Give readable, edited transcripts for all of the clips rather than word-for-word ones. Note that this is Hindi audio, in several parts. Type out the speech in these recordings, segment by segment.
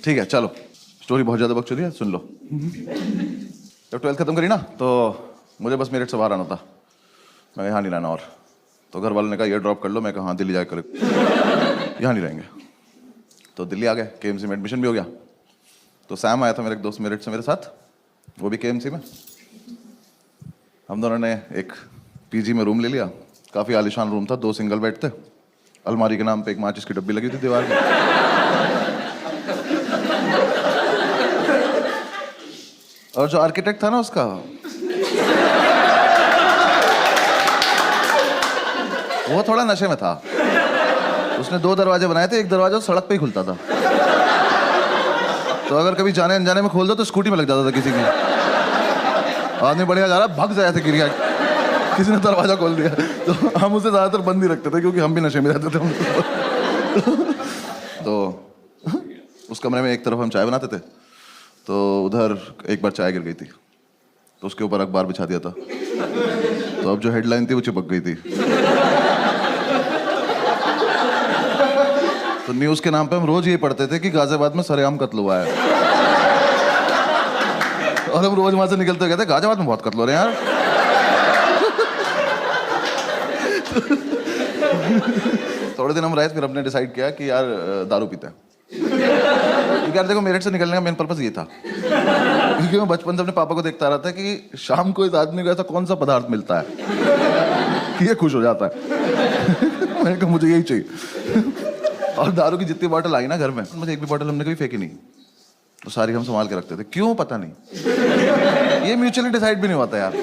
ठीक है चलो, स्टोरी बहुत ज़्यादा बकचोदी है, सुन लो। जब 12th खत्म करी ना तो मुझे बस मेरिट से बाहर आना था। मैं यहाँ नहीं रहना और, तो घर वालों ने कहा ये ड्रॉप कर लो। मैं कहा हाँ दिल्ली जाकर यहाँ नहीं रहेंगे। तो दिल्ली आ गए, KMC में एडमिशन भी हो गया। तो सैम आया था मेरे एक दोस्त मेरिट से मेरे साथ, वो भी KMC में। हम दोनों ने एक PG में रूम ले लिया। काफ़ी आलीशान रूम था, 2 सिंगल बेड थे, अलमारी के नाम पे एक माचिस की डब्बी लगी थी दीवार में। और जो आर्किटेक्ट था ना उसका, वो थोड़ा नशे में था। उसने 2 दरवाजे बनाए थे, एक दरवाजा सड़क पे ही खुलता था, तो अगर कभी जाने अनजाने में खोल दो तो स्कूटी में लग जाता था किसी की। आदमी बढ़िया जा रहा, भाग जाया था गिर, किसी ने दरवाजा खोल दिया। तो हम उसे ज़्यादातर बंद ही रखते थे क्योंकि हम भी नशे में रहते थे। तो उस कमरे में एक तरफ हम चाय बनाते थे, तो उधर एक बार चाय गिर गई थी, तो उसके ऊपर अखबार बिछा दिया था। तो अब जो हेडलाइन थी वो चिपक गई थी। तो न्यूज़ के नाम पे हम रोज ये पढ़ते थे कि गाजियाबाद में सरेआम कत्ल हुआ है। और हम रोज वहां से निकलते कहते गाजियाबाद में बहुत कत्ल हो रहे हैं यार। थोड़े दिन हम रहे, फिर हमने डिसाइड किया कि यार दारू पीते हैं। क्योंकि यार देखो मेरिट से निकलने का मेन पर्पस ये था, क्योंकि मैं बचपन से अपने पापा को देखता रहा था कि शाम को इस आदमी को ऐसा कौन सा पदार्थ मिलता है कि ये खुश हो जाता है। मैंने कहा मुझे यही चाहिए। और दारू की जितनी बॉटल आई ना घर में, मुझे एक भी बॉटल हमने कभी फेंकी नहीं, तो सारी हम संभाल के रखते थे। क्यों पता नहीं, ये म्यूचुअली डिसाइड भी नहीं होता यार,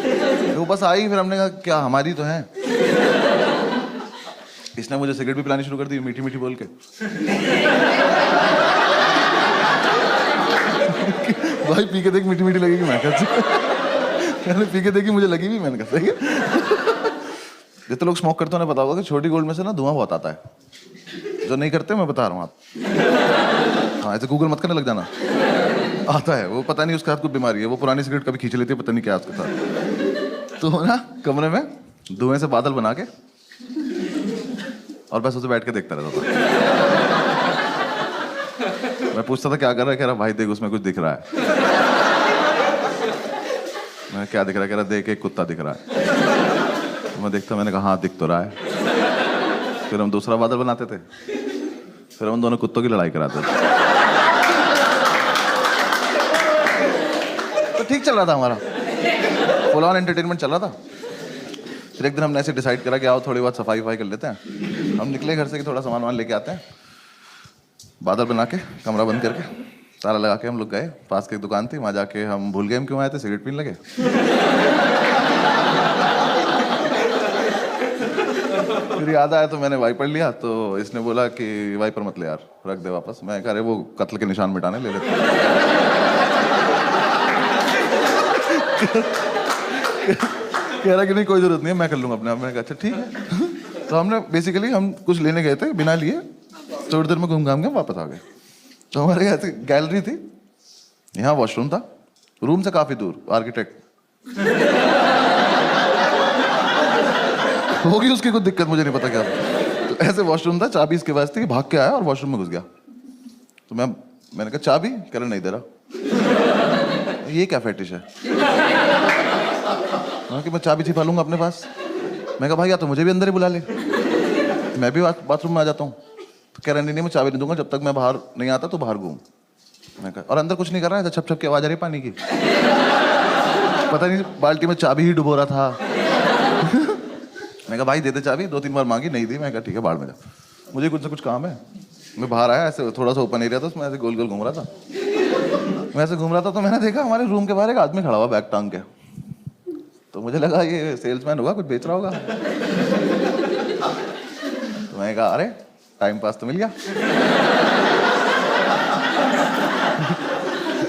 वो बस आई, फिर हमने कहा क्या हमारी तो है। इसने मुझे सिगरेट भी पिलानी शुरू कर दी मीठी मीठी बोल के। भाई पी के देख मीठी मीठी लगेगी। मैं कहते पी के देखी, मुझे लगी भी। मैंने कहा सही है। जितने लोग स्मोक करते हैं उन्हें पता होगा कि छोटी गोल्ड में से ना धुआं बहुत आता है। जो नहीं करते मैं बता रहा हूँ आप, हाँ ऐसे गूगल मत करने लग जाना, आता है वो। पता नहीं उसके हाथ कुछ बीमारी है, वो पुरानी सिगरेट कभी खींच लेती है, पता नहीं क्या उसके साथ। तो ना कमरे में धुएं से बादल बना के और बस उसे बैठ के देखता रहता था। मैं पूछता था क्या कर रहा है, कह रहा भाई देख उसमें कुछ दिख रहा है। मैं क्या दिख रहा है, कह रहा देख एक कुत्ता दिख रहा है। मैं देखता, मैंने कहा हाँ दिख तो रहा है। फिर हम दूसरा बादल बनाते थे, फिर हम दोनों कुत्तों की लड़ाई कराते थे। तो ठीक चल रहा था हमारा, फुल ऑन एंटरटेनमेंट चल रहा था। फिर एक दिन हमने ऐसे डिसाइड करा कि आओ थोड़ी बहुत सफाई वफाई कर लेते हैं। हम निकले घर से कि थोड़ा सामान वामान लेके आते हैं। बादल बना के, कमरा बंद करके, ताला लगा के हम लोग गए। पास की एक दुकान थी, वहाँ जाके हम भूल गए हम क्यों आए थे, सिगरेट पीने लगे। फिर याद आया तो मैंने वाइपर लिया, तो इसने बोला कि वाइपर मत ले यार, रख दे वापस। मैं कह रहे वो कत्ल के निशान मिटाने ले लेते। कह रहा कि नहीं कोई जरूरत नहीं है, मैं कर लूंगा अपने आप। मैंने कहा अच्छा ठीक है। तो हमने बेसिकली हम कुछ लेने गए थे, बिना लिए थोड़ी देर में घूम घाम के वापस आ गए। तो हमारे यहाँ गैलरी थी, यहाँ वॉशरूम था, रूम से काफी दूर। आर्किटेक्ट होगी उसकी कुछ दिक्कत, मुझे नहीं पता क्या। तो ऐसे वॉशरूम था, चाबी इसके पास थी, भाग के आया और वॉशरूम में घुस गया। तो मैंने कहा चाबी, कह रहा नहीं दे रहा। ये क्या फेटिश है कि मैं चाबी छिपा लूंगा अपने पास। मैं कहा भाई या तो मुझे भी अंदर ही बुला ले, मैं भी बाथरूम में आ जाता हूँ। तो कह रहा नहीं मैं चाबी नहीं दूंगा जब तक मैं बाहर नहीं आता, तो बाहर घूम। मैं कहा और अंदर कुछ नहीं कर रहा है, छप छप की आवाज आ रही पानी की। पता नहीं बाल्टी में चाबी ही डुबो रहा था। मैं कहा भाई दे दे चाबी, 2-3 बार मांगी, नहीं दी। मैं कहा ठीक है बाहर में जा, मुझे कुछ ना कुछ काम है। मैं बाहर आया, ऐसे थोड़ा सा ओपन एरिया था, उसमें ऐसे गोल गोल घूम रहा था। मैं ऐसे घूम रहा था तो मैंने देखा हमारे रूम के बाहर एक आदमी खड़ा हुआ बैग टांग के। तो मुझे लगा ये सेल्समैन होगा, कुछ बेच रहा होगा। तो मैंने कहा अरे टाइम पास तो मिल गया,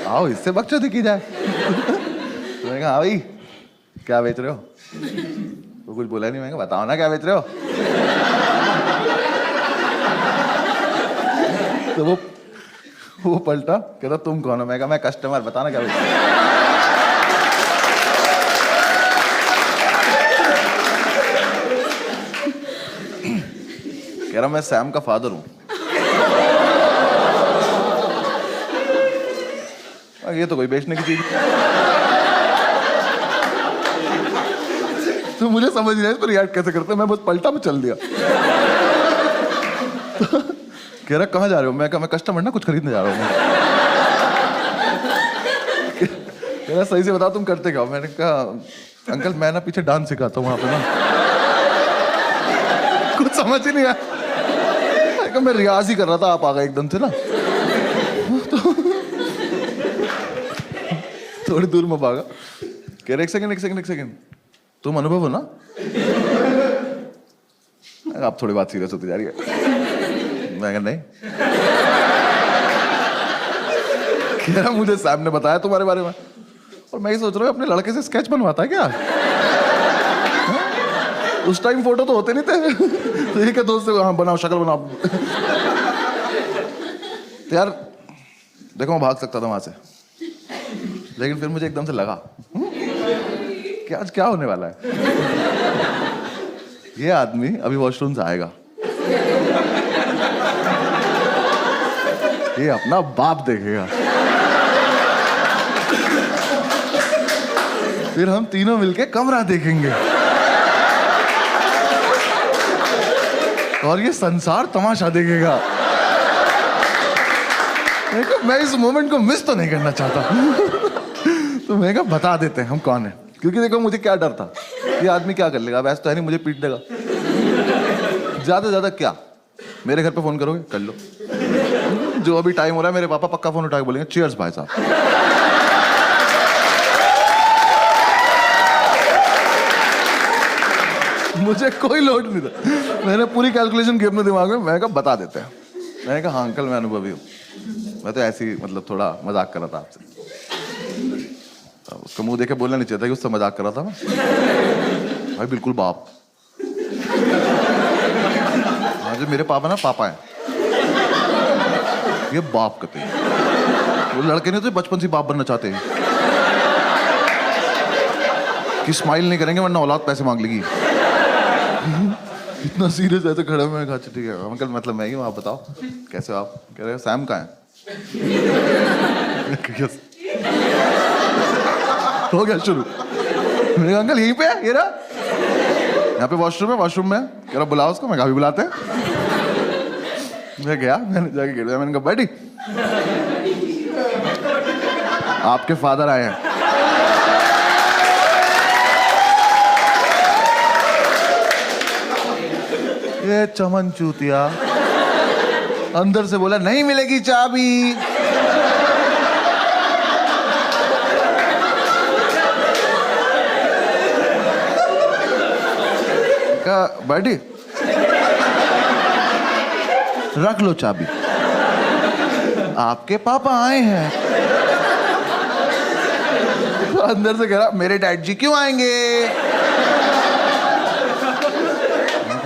आओ इससे बकचोदी की जाए। तो मैंने कहा हाँ भाई क्या बेच रहे हो। वो कुछ बोला नहीं। मैंने कहा बताओ ना क्या बेच रहे हो। तो वो पलटा, कहता तुम कौन हो। मैं कहा मैं कस्टमर, बताना क्या बेच रहे हो। कह रहा मैं सैम का फादर हूं। ये तो कोई बेचने की चीज। तो मुझे समझ नहीं आया इसको रिएक्ट कैसे करते, मैं बस पलटा में चल दिया। तो कह रहा कहाँ जा रहे हो? मैं कहा मैं कस्टमर ना, कुछ खरीदने जा रहा हूँ। कह रहा सही से बताओ तुम करते क्या हो? मैंने कहा अंकल मैं ना पीछे डांस सिखाता हूँ वहां पे ना। कुछ समझ ही नहीं आया। मैं रियाज ही कर रहा था, आप आ गए एकदम से ना। तो थोड़ी दूर में भागा। कह रहे एक सेकंड तुम अनुभव हो ना? आप थोड़ी बात सीरियस होती जा रही है। मैं कहा नहीं। कह रहा मुझे सैम ने बताया तुम्हारे बारे में, और मैं ही सोच रहा हूँ अपने लड़के से स्केच बनवाता है क्या? उस टाइम फोटो तो होते नहीं थे। तो ये क्या दोस्त से हाँ बनाओ, शक्ल बनाओ। तो यार देखो मैं भाग सकता था वहां से, लेकिन फिर मुझे एकदम से लगा कि आज क्या होने वाला है। ये आदमी अभी वॉशरूम से आएगा, ये अपना बाप देखेगा, फिर हम तीनों मिलके कमरा देखेंगे, और ये संसार तमाशा देखेगा। मैं इस मोमेंट को मिस तो नहीं करना चाहता। तो मैं कहा बता देते हैं हम कौन है, क्योंकि देखो मुझे क्या डर था, ये आदमी क्या कर लेगा, वैसे तो है नहीं मुझे पीट देगा। ज्यादा से ज्यादा क्या मेरे घर पे फोन करोगे, कर लो। जो अभी टाइम हो रहा है मेरे पापा पक्का फोन उठा के बोलेंगे चीयर्स भाई साहब। मुझे कोई लोड नहीं था, मैंने पूरी कैलकुलेशन की अपने दिमाग में। मैं कहा बता देते हैं। मैंने कहा हाँ अंकल मैं अनुभवी हूँ, मैं तो ऐसे ही मतलब थोड़ा मजाक कर रहा था आपसे। उसका मुंह देखे बोलना नहीं चाहिए था कि उससे मजाक कर रहा था मैं। भाई बिल्कुल बाप। हाँ जो मेरे पापा ना पापा है, ये बाप कहते हैं। वो लड़के नहीं तो बचपन से बाप बनना चाहते हैं कि स्माइल नहीं करेंगे वरना औलाद पैसे मांग लेगी। इतना सीरियस ऐसे खड़ा। मैं कहा ठीक है अंकल मतलब मैं ही हूँ, आप बताओ कैसे हो आप? कह रहे सैम कहाँ है? हो गया शुरू। मैंने कहा अंकल यहीं पे है, ये रहा यहाँ पे वॉशरूम है, वॉशरूम में। कह रहा बुलाओ उसको। मैं कहा भी बुलाते हैं। मैं गया, मैंने जाके गिर दिया। मैंने कहा बैठी आपके फादर आए हैं। ये चमन चूतिया अंदर से बोला नहीं मिलेगी चाबी। कहा बैठी रख लो चाबी, आपके पापा आए हैं। तो अंदर से कह रहा मेरे डैड जी क्यों आएंगे?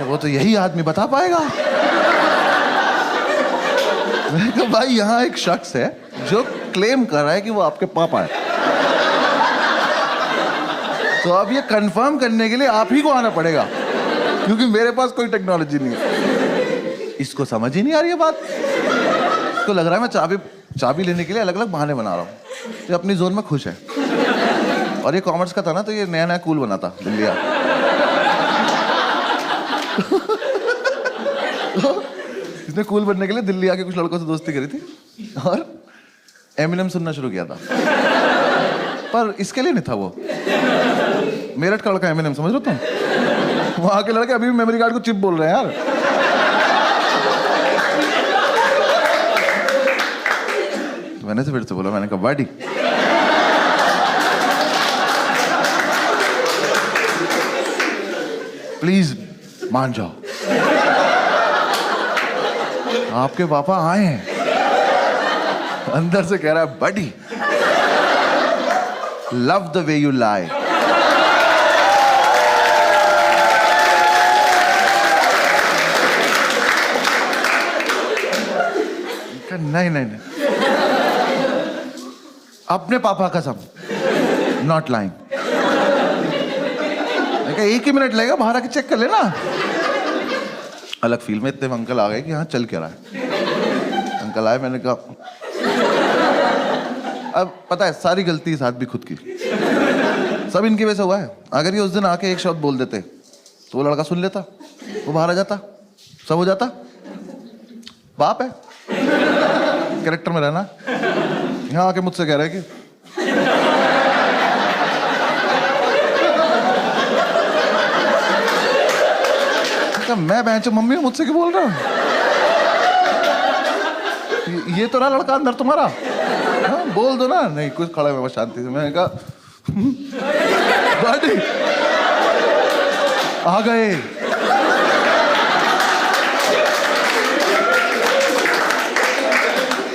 वो तो यही आदमी बता पाएगा। मैंने कहा भाई यहाँ एक शख्स है जो क्लेम कर रहा है कि वो आपके पापा है, तो अब ये कंफर्म करने के लिए आप ही को आना पड़ेगा, क्योंकि मेरे पास कोई टेक्नोलॉजी नहीं है। इसको समझ ही नहीं आ रही है बात। इसको लग रहा है मैं चाबी लेने के लिए अलग अलग बहाने बना रहा हूँ। ये अपनी जोन में खुश है। और ये कॉमर्स का था ना, तो ये नया नया कूल बना था दिल्ली। इसने कूल बनने के लिए दिल्ली आके कुछ लड़कों से दोस्ती करी थी और एमिनेम सुनना शुरू किया था। पर इसके लिए नहीं था वो। मेरठ का लड़का एमिनेम समझ रहे हो तुम? वहां के लड़के अभी भी मेमोरी कार्ड को चिप बोल रहे हैं यार। मैंने से फिर से बोला, मैंने कहा वाडी प्लीज मान जाओ, आपके पापा आए हैं। अंदर से कह रहा है buddy love the way you lie. नहीं नहीं नहीं, अपने पापा कसम नॉट लाइंग। एक ही मिनट लगेगा, बाहर आके चेक कर लेना। अलग फील में इतने में अंकल आ गए कि हाँ चल क्या रहा है। अंकल आए, मैंने कहा अब पता है सारी गलती इस आदमी खुद की, सब इनकी वजह से हुआ है। अगर ये उस दिन आके एक शब्द बोल देते तो वो लड़का सुन लेता, वो बाहर आ जाता, सब हो जाता। बाप है, कैरेक्टर में रहना। यहाँ आके मुझसे कह रहा है कि मैं बहन से मम्मी मुझसे क्यों बोल रहा हूँ? ये तो ना लड़का अंदर तुम्हारा। हाँ, बोल दो ना। नहीं, कुछ खड़ा है शांति से। मैंने कहा दादी आ गए।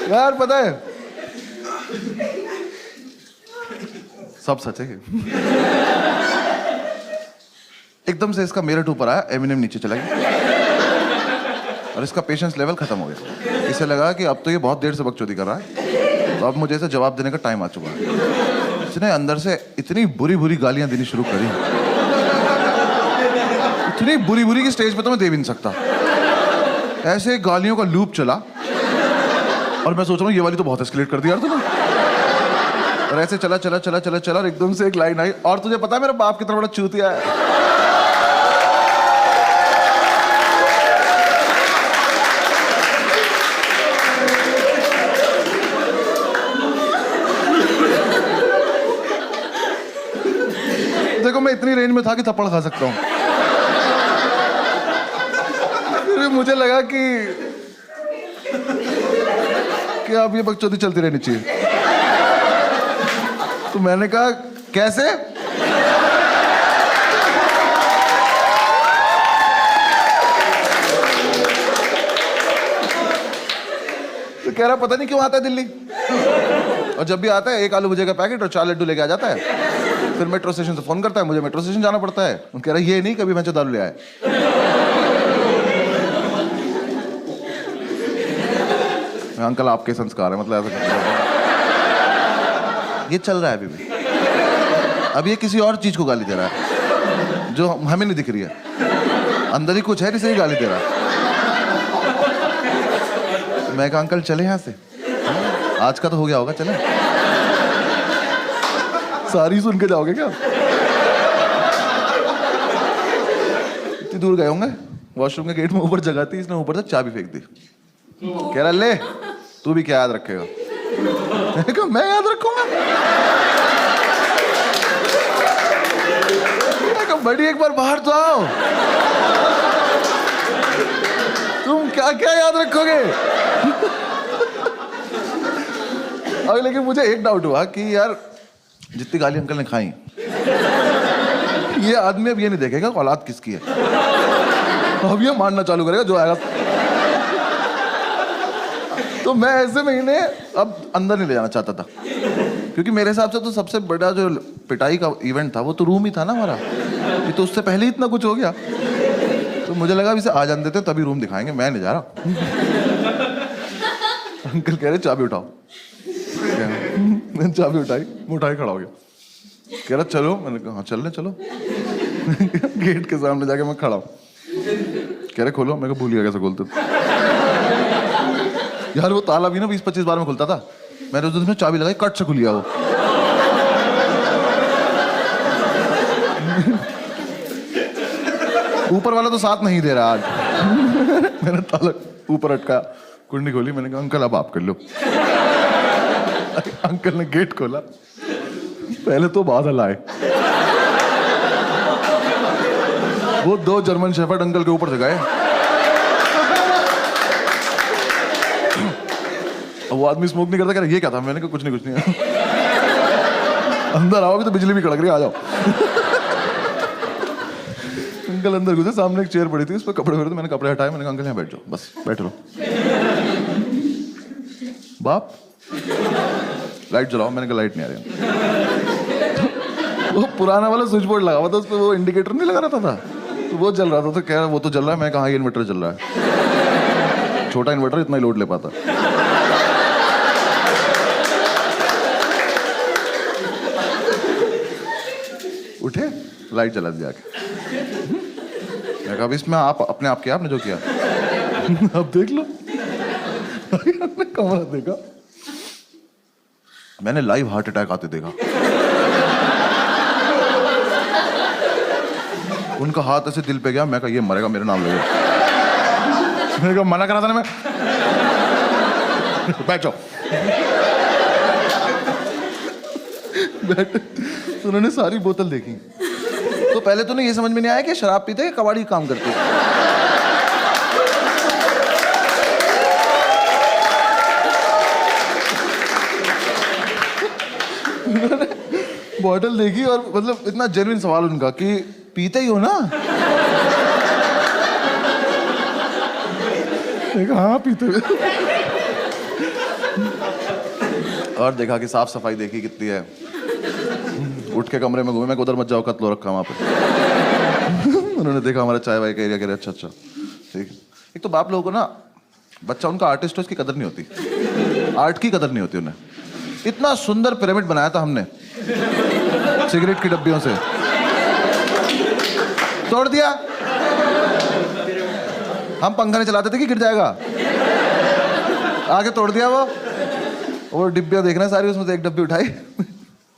यार पता है सब सच है। एकदम से इसका मेरठ ऊपर आया, एमिनेम नीचे चला गया और इसका पेशेंस लेवल खत्म हो गया। इसे लगा कि अब तो ये बहुत देर से बकचोदी कर रहा है, तो अब मुझे इसे जवाब देने का टाइम आ चुका है। इसने अंदर से इतनी बुरी बुरी गालियां देनी शुरू करी, इतनी बुरी बुरी की स्टेज पे तो मैं दे भी नहीं सकता। ऐसे गालियों का लूप चला और मैं सोच रहा हूँ ये वाली तो बहुत एस्केलेट कर दिया यार तूने। और ऐसे चला चला चला चला चला और एकदम से एक लाइन आई, और तुझे पता है मेरा बाप कितना बड़ा चूतिया है। देखो मैं इतनी रेंज में था कि थप्पड़ खा सकता हूँ। फिर मुझे लगा कि अब ये बकचोदी चलती रहनी चाहिए। तो मैंने कहा कैसे? तो कह रहा पता नहीं क्यों आता है दिल्ली, और जब भी आता है एक आलू भुजिया का पैकेट और 4 लड्डू लेके आ जाता है। फिर मेट्रो स्टेशन से फोन करता है, मुझे मेट्रो स्टेशन जाना पड़ता है। कह रहा ये नहीं कभी मैं दारू ले आए। अंकल आपके संस्कार है, मतलब ऐसा ये चल रहा है अभी भी। अब ये किसी और चीज को गाली दे रहा है जो हमें नहीं दिख रही है, अंदर ही कुछ है जिसे ही गाली दे रहा है। मैं कहा अंकल चले यहाँ से, आज का तो हो गया होगा, चले। सारी सुन के जाओगे क्या? इतनी दूर गए होंगे, वॉशरूम के गेट में ऊपर जगह थी, इसने ऊपर से चाबी फेंक दी। कह रहा ले तू भी क्या याद रखेगा? मैं याद रखूंगा? बड़ी एक बार बाहर तो आओ, तुम क्या क्या याद रखोगे? और लेकिन मुझे एक डाउट हुआ कि यार जितनी गाली अंकल ने खाई, ये आदमी अब ये नहीं देखेगा औलाद किसकी है, अब ये मानना चालू करेगा जो आएगा। तो मैं ऐसे महीने अब अंदर नहीं ले जाना चाहता था, क्योंकि मेरे हिसाब से तो सबसे बड़ा जो पिटाई का इवेंट था वो तो रूम ही था ना हमारा। ये तो उससे पहले ही इतना कुछ हो गया, तो मुझे लगा इसे आ जाने देते तभी रूम दिखाएंगे, मैं नहीं जा रहा। अंकल कह रहे चाबी उठाओ। मैंने चाबी उठाई, मैं उठा के खड़ा हो गया। कह रहा चलो, मैंने कहा हाँ चलने चलो। गेट के सामने जाके मैं खड़ा हूँ। कह रहे खोलो, मैं भूल गया कैसे खोलते यार। वो ताला भी ना 20-25 बार में खुलता था, मैंने उस दिन चाबी लगाई, कट से खुल गया वो। ऊपर वाला तो साथ नहीं दे रहा आज। मैंने ताला ऊपर अटका, कुंडी खोली, मैंने कहा अंकल अब आप कर लो। अंकल ने गेट खोला, पहले तो बादल आए। वो 2 जर्मन शेफर्ड अंकल के ऊपर से गए। वो आदमी स्मोक नहीं करता, कह रहा ये क्या था? मैंने कहा कुछ नहीं। अंदर आओगे तो बिजली भी कड़क रही, आ जाओ। अंकल अंदर घुसे, सामने एक चेयर पड़ी थी, उस पर कपड़े भरे थे। मैंने कपड़े हटाए, मैंने कहा अंकल यहाँ बैठ जाओ, बस बैठ लो। बाप लाइट जलाओ, मैंने कहा लाइट नहीं आ रही। वो पुराना वाला स्विच बोर्ड लगा हुआ था, उस पर वो इंडिकेटर नहीं लगा रहता था, तो वो जल रहा था। तो कह रहा वो तो जल रहा है। मैं कहा ये इन्वर्टर जल रहा है, छोटा इन्वर्टर इतना ही लोड ले पाता। उठे, लाइट जला दी जाके। मैं कहा इसमें आप अपने आप किया, आपने जो किया। अब देख लो। कमरा देखा, मैंने लाइव हार्ट अटैक आते देखा। उनका हाथ ऐसे दिल पे गया, मैं कहा ये मरेगा, मेरे नाम ले। मैंने कहा मना करा था ना मैं। बैठ जाओ। बैठ। तो उन्होंने सारी बोतल देखी। तो पहले तो नहीं ये समझ में नहीं आया कि शराब पीते हैं कबाड़ी काम करते हैं। बॉटल देखी और मतलब इतना जेन्युइन सवाल उनका कि पीते ही हो ना? हाँ पीते हुए। और देखा कि साफ सफाई देखी कितनी है। उठ के कमरे में घूमे, मैं उधर मत जाओ, कत्लो रखा वहां पे। उन्होंने देखा हमारा चाय वाय का एरिया, कह रहे अच्छा अच्छा ठीक। एक तो बाप लोगों को ना, बच्चा उनका आर्टिस्ट हो, उसकी कदर नहीं होती, आर्ट की कदर नहीं होती उन्हें। इतना सुंदर पिरामिड बनाया था हमने सिगरेट की डब्बियों से, तोड़ दिया। हम पंखा नहीं चलाते थे कि गिर जाएगा, आगे तोड़ दिया वो डिब्बियां देख रहे हैं सारी, उसमें से एक डब्बी उठाई,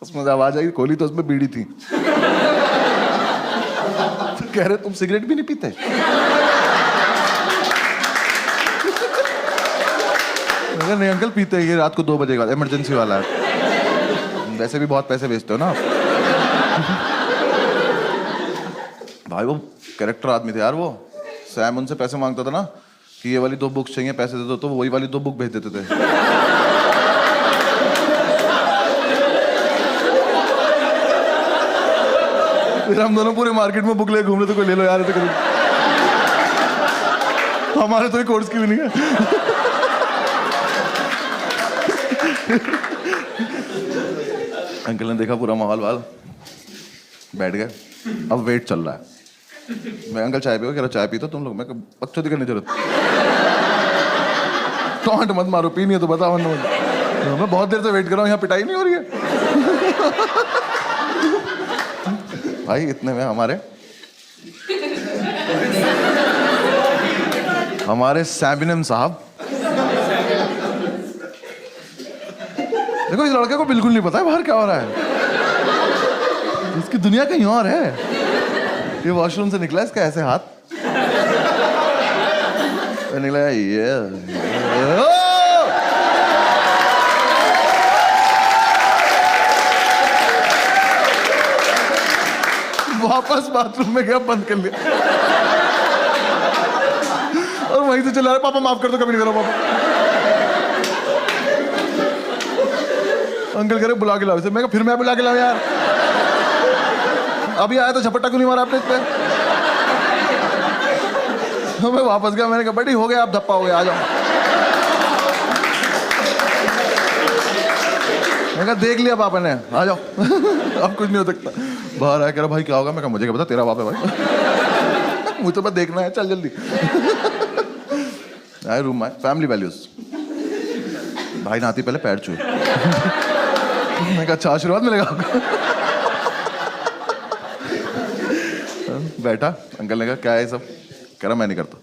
उसमें से आवाज आई, खोली तो उसमें बीड़ी थी। तो कह रहे तुम सिगरेट भी नहीं पीते? नहीं अंकल पीते हैं, रात को 2 बजे के बाद, इमरजेंसी वाला है। वैसे भी बहुत पैसे बेचते हो ना भाई। वो कैरेक्टर आदमी थे यार वो। सैम उनसे पैसे मांगता था ना कि ये वाली 2 बुक्स चाहिए, पैसे दे दो, तो वही वाली 2 बुक भेज देते थे। फिर हम दोनों पूरे मार्केट में बुक ले घूम रहे थे, कोई ले लो यार, तो हमारे तो एक कोर्स की भी नहीं है। अंकल ने देखा पूरा माहौल वाल, बैठ गए। अब वेट चल रहा है। मैं अंकल चाय पियो, कह रहा चाय पीते तुम लोग? मैं बकचोदी करने की जरूरत, टॉन्ट मत मारो, पीनी है तो बताओ। मैं बहुत देर से वेट कर रहा हूँ, यहाँ पिटाई नहीं हो रही है। भाई इतने में हमारे सैबिनम साहब, देखो इस लड़के को बिल्कुल नहीं पता है बाहर क्या हो रहा है, इसकी दुनिया कहीं और है। ये वॉशरूम से निकला, इसका ऐसे हाथ निकला, ये वापस बाथरूम में गया, बंद कर लिया और वहीं से चला रहा, पापा माफ कर दो, कभी नहीं करो पापा। अंकल कह रहे बुला के लाओ इसे। मैं कहा फिर मैं बुला के लाऊं यार, अभी आया तो झपट्टा क्यों नहीं मारा आपने इस पे? तो मैं वापस गया, मैंने कहा बड़ी हो गया, आप धप्पा हो गया, आ जाओ। मैंने कहा देख लिया पापा ने, आ जाओ। अब कुछ नहीं हो सकता। बाहर आया, कह रहा भाई क्या होगा? मैं कहा मुझे क्या पता, तेरा बाप है भाई। मुझे तो देखना है, चल जल्दी। आए रूम में, फैमिली वैल्यूज। भाई नहाती पहले पैर छुए। मैं कहा अच्छा आशीर्वाद मिलेगा आपको। बैठा, अंकल ने कहा क्या है सब? कह रहा मैं नहीं करता।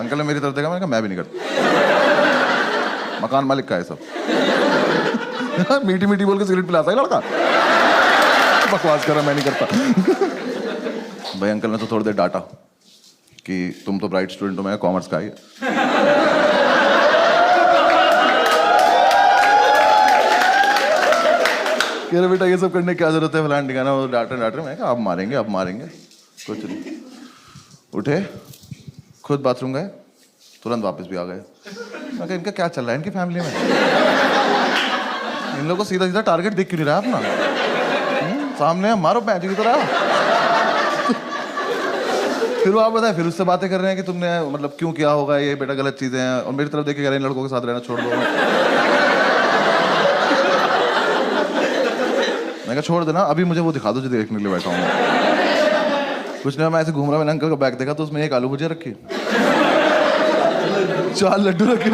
अंकल ने मेरी तरफ देखा, मैंने कहा मैं भी नहीं करता। मकान मालिक का है सब। मीठी मीठी बोल के सिगरेट पिलाता है लड़का, बकवास कर रहा मैं नहीं करता। भाई अंकल ने तो थोड़ी देर डांटा कि तुम तो ब्राइट स्टूडेंट हो, मैं कॉमर्स का ही। कह रहे बेटा ये सब करने की क्या जरूरत है, फलान ठिकाना, वो डांट रहे। मैं कहा अब मारेंगे, अब मारेंगे, कुछ नहीं। उठे, खुद बाथरूम गए, तुरंत वापस भी आ गए। मैं कहा इनका क्या चल रहा है इनकी फैमिली में? इन लोगों को सीधा सीधा टारगेट दिख क्यों नहीं रहा अपना? सामने मारो पैंच की तरह। फिर वो आप बताए, फिर उससे बातें कर रहे हैं कि तुमने मतलब क्यों किया होगा ये, बेटा गलत चीजें हैं। और मेरी तरफ देख के कह रहे हैं लड़कों के साथ रहना छोड़ दो। मैं कहा छोड़ देना, अभी मुझे वो दिखा दो जो देखने के लिए बैठा हूँ। कुछ नहीं, मैं ऐसे घूम रहा, मैंने अंकल का बैग देखा तो उसमें 1 आलू भुजिया रखी, 4 लड्डू रखे।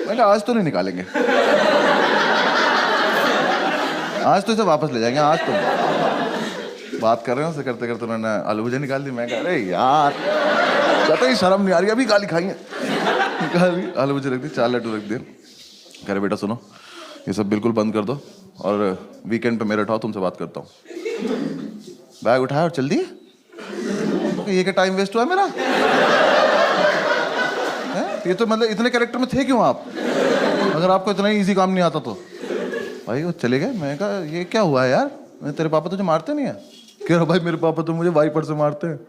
मैं कहा आज तो नहीं निकालेंगे, आज तो इसे वापस ले जाएंगे। आज तो बात कर रहे हो, उसे करते करते उन्होंने आलू भुजिया निकाल दी। मैं कह अरे यार, कहते ही शर्म नहीं आ रही, अभी गाली खाएंगे। आलू मुझे रख दी, 4 लड्डू रख दिए। कह रहे बेटा सुनो, ये सब बिल्कुल बंद कर दो और वीकेंड पे मेरे उठाओ, तुमसे बात करता हूँ। बैग उठाया और चल दिए। ये क्या टाइम वेस्ट हुआ मेरा? ये तो मतलब इतने कैरेक्टर में थे क्यों आप? अगर आपको इतना ही इजी काम नहीं आता तो। भाई वो चले गए। मैं कहा ये क्या हुआ है यार, तेरे पापा तुझे मारते नहीं है? कह रहा भाई मेरे पापा तो मुझे वाइपर से मारते हैं।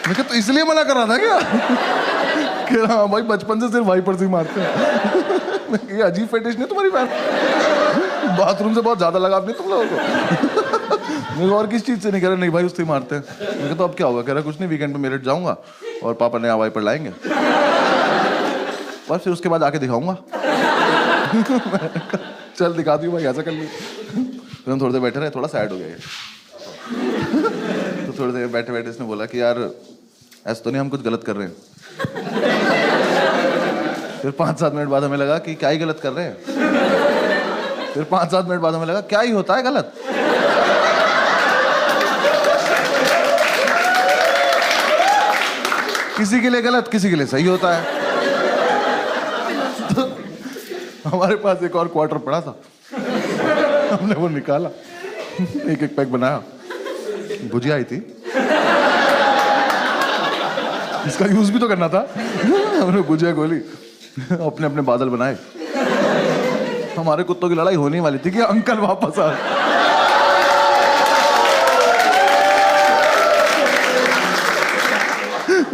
मैं कहा तो इसलिए मना कर रहा था क्या? कह रहा हाँ भाई बचपन से सिर्फ वाइपर से ही मारते हैं। ये अजीब फेटिश नहीं तुम्हारी बहन? बाथरूम से बहुत ज्यादा लगाव नहीं तुम लोगों को? मैं और किस चीज से नहीं कह रहा, नहीं भाई उससे ही मारते हैं। मैं कहा तो अब क्या होगा? कह रहा कुछ नहीं, वीकेंड पे मेरठ जाऊंगा और पापा नया वाइपर लाएंगे और फिर उसके बाद आके दिखाऊंगा। चल दिखा दी भाई, ऐसा कर ली। फिर हम थोड़ी देर बैठे रहे, थोड़ा सैड हो गया ये। तो थोड़ी देर बैठे बैठे इसने बोला कि यार ऐसा तो नहीं हम कुछ गलत कर रहे हैं? फिर 5-7 मिनट बाद हमें लगा कि क्या ही गलत कर रहे हैं। फिर 5-7 मिनट बाद हमें लगा क्या ही होता है गलत। किसी के लिए गलत, किसी के लिए सही होता है। तो हमारे पास एक और क्वार्टर पड़ा था, हमने वो निकाला, एक एक पैक बनाया। भुजिया आई थी, इसका यूज भी तो करना था। हमने भुजिया खोली, अपने अपने बादल बनाए। हमारे कुत्तों की लड़ाई होने वाली थी कि अंकल वापस आ।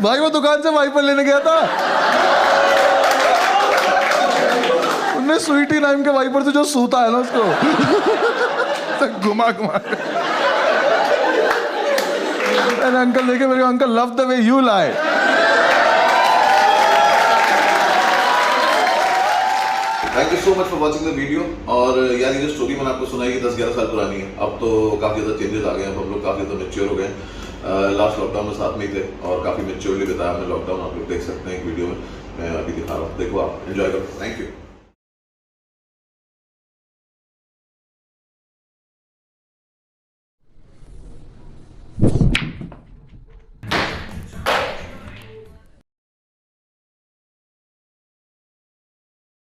भाई वो दुकान से वाइपर लेने गया था, उनने स्वीटी नाम के वाइपर से जो सूता है ना उसको घुमा घुमा अंकल देखे मेरे uncle love the way you lie. Thank you so much for watching the video. और यार ये जो स्टोरी मैंने आपको सुनाई 10-11 साल पुरानी है, अब तो काफ़ी ज़्यादा चेंजेस आ गए हैं, हम लोग काफ़ी ज़्यादा मैच्योर हो गए। लास्ट लॉकडाउन में साथ में ही थे और काफ़ी मैच्योरली बिताया हमने लॉकडाउन। आप लोग देख सकते हैं एक वीडियो में, मैं अभी दिखा रहा हूँ, देखो आप एंजॉय करो। Thank you.